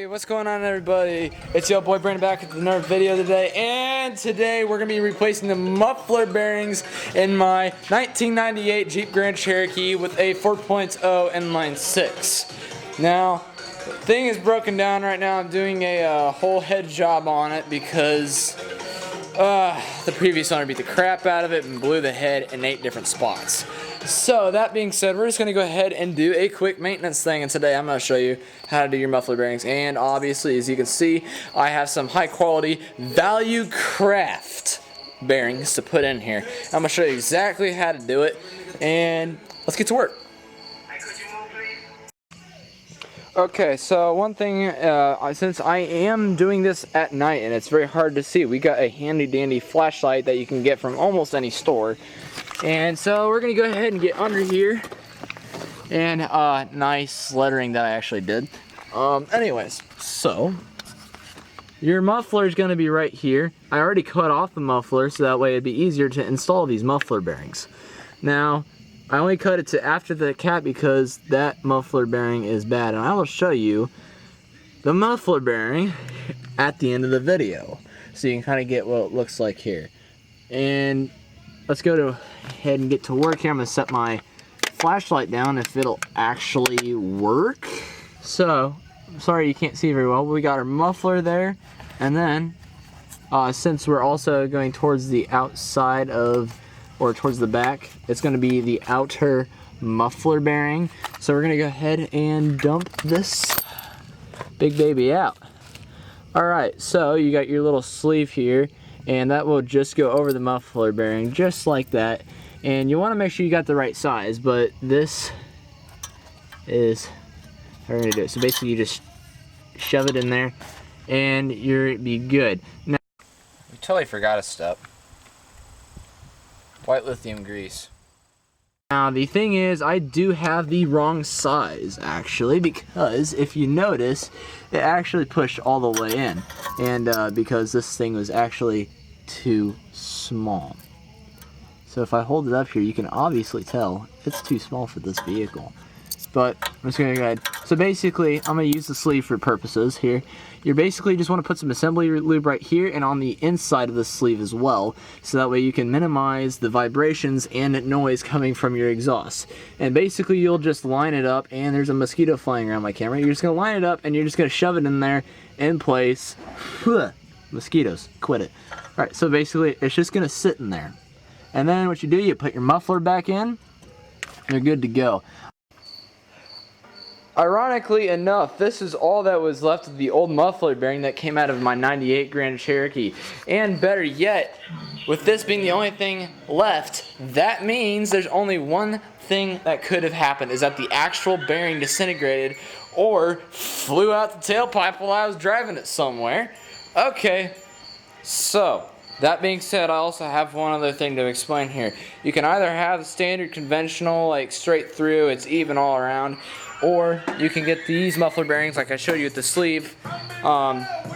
What's going on, everybody? It's your boy Brandon back with another video today, and today we're going to be replacing the muffler bearings in my 1998 Jeep Grand Cherokee with a 4.0 inline 6. Now, the thing is broken down right now. I'm doing a whole head job on it because the previous owner beat the crap out of it and blew the head in 8 different spots. So that being said, we're just going to go ahead and do a quick maintenance thing, and today I'm going to show you how to do your muffler bearings. And obviously, as you can see, I have some high quality value craft bearings to put in here. I'm going to show you exactly how to do it, and let's get to work. Okay, so one thing, since I am doing this at night and it's very hard to see, we got a handy dandy flashlight that you can get from almost any store. And so we're going to go ahead and get under here, and nice lettering that I actually did. Anyways, so your muffler is going to be right here. I already cut off the muffler so that way it'd be easier to install these muffler bearings. Now, I only cut it to after the cap because that muffler bearing is bad, and I will show you the muffler bearing at the end of the video so you can kind of get what it looks like here. And let's go ahead and get to work here. I'm going to set my flashlight down if it'll actually work. So, sorry you can't see very well, but we got our muffler there, and then since we're also going towards the outside of, or towards the back, it's going to be the outer muffler bearing. So we're going to go ahead and dump this big baby out. Alright, so you got your little sleeve here, and that will just go over the muffler bearing just like that. And you want to make sure you got the right size, but this is how we're going to do it. So basically you just shove it in there and you'll be good. Now, we totally forgot a step. White lithium grease. Now the thing is, I do have the wrong size actually, because if you notice, it actually pushed all the way in, and because this thing was actually too small. So if I hold it up here, you can obviously tell it's too small for this vehicle. But I'm just going to go ahead. So basically, I'm going to use the sleeve for purposes here. You basically just want to put some assembly lube right here and on the inside of the sleeve as well. So that way you can minimize the vibrations and noise coming from your exhaust. And basically you'll just line it up, and there's a mosquito flying around my camera. You're just going to line it up and you're just going to shove it in there in place. Mosquitoes, quit it. Alright, so basically it's just going to sit in there. And then what you do, you put your muffler back in, and you're good to go. Ironically enough, this is all that was left of the old muffler bearing that came out of my 98 Grand Cherokee. And better yet, with this being the only thing left, that means there's only one thing that could have happened, is that the actual bearing disintegrated or flew out the tailpipe while I was driving it somewhere. Okay, so that being said, I also have one other thing to explain here. You can either have the standard conventional, like straight through, it's even all around, or you can get these muffler bearings like I showed you with the sleeve.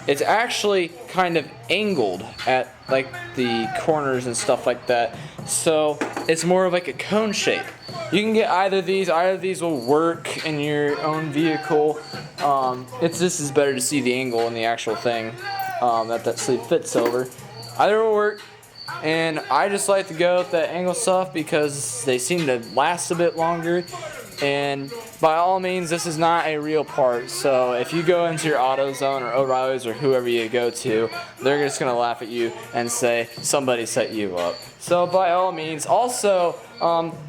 It's actually kind of angled at like the corners and stuff like that, so it's more of like a cone shape. You can get either of these will work in your own vehicle. This is better to see the angle in the actual thing that sleeve fits over. Either will work, and I just like to go with the angle stuff because they seem to last a bit longer. And by all means, this is not a real part, so if you go into your AutoZone or O'Reilly's or whoever you go to, they're just going to laugh at you and say somebody set you up. So by all means, also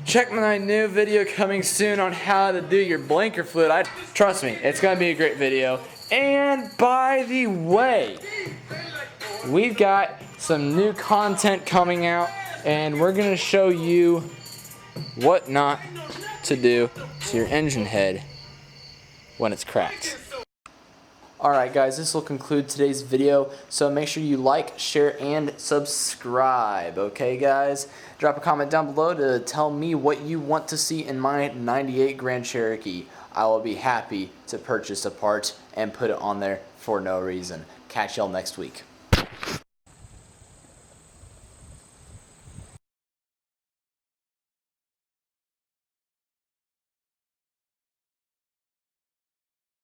check my new video coming soon on how to do your blinker fluid. Trust me, it's going to be a great video. And by the way, we've got some new content coming out, and we're going to show you what not to do to your engine head when it's cracked. Alright guys, this will conclude today's video, so make sure you like, share, and subscribe. Okay guys? Drop a comment down below to tell me what you want to see in my 98 Grand Cherokee. I will be happy to purchase a part and put it on there for no reason. Catch y'all next week.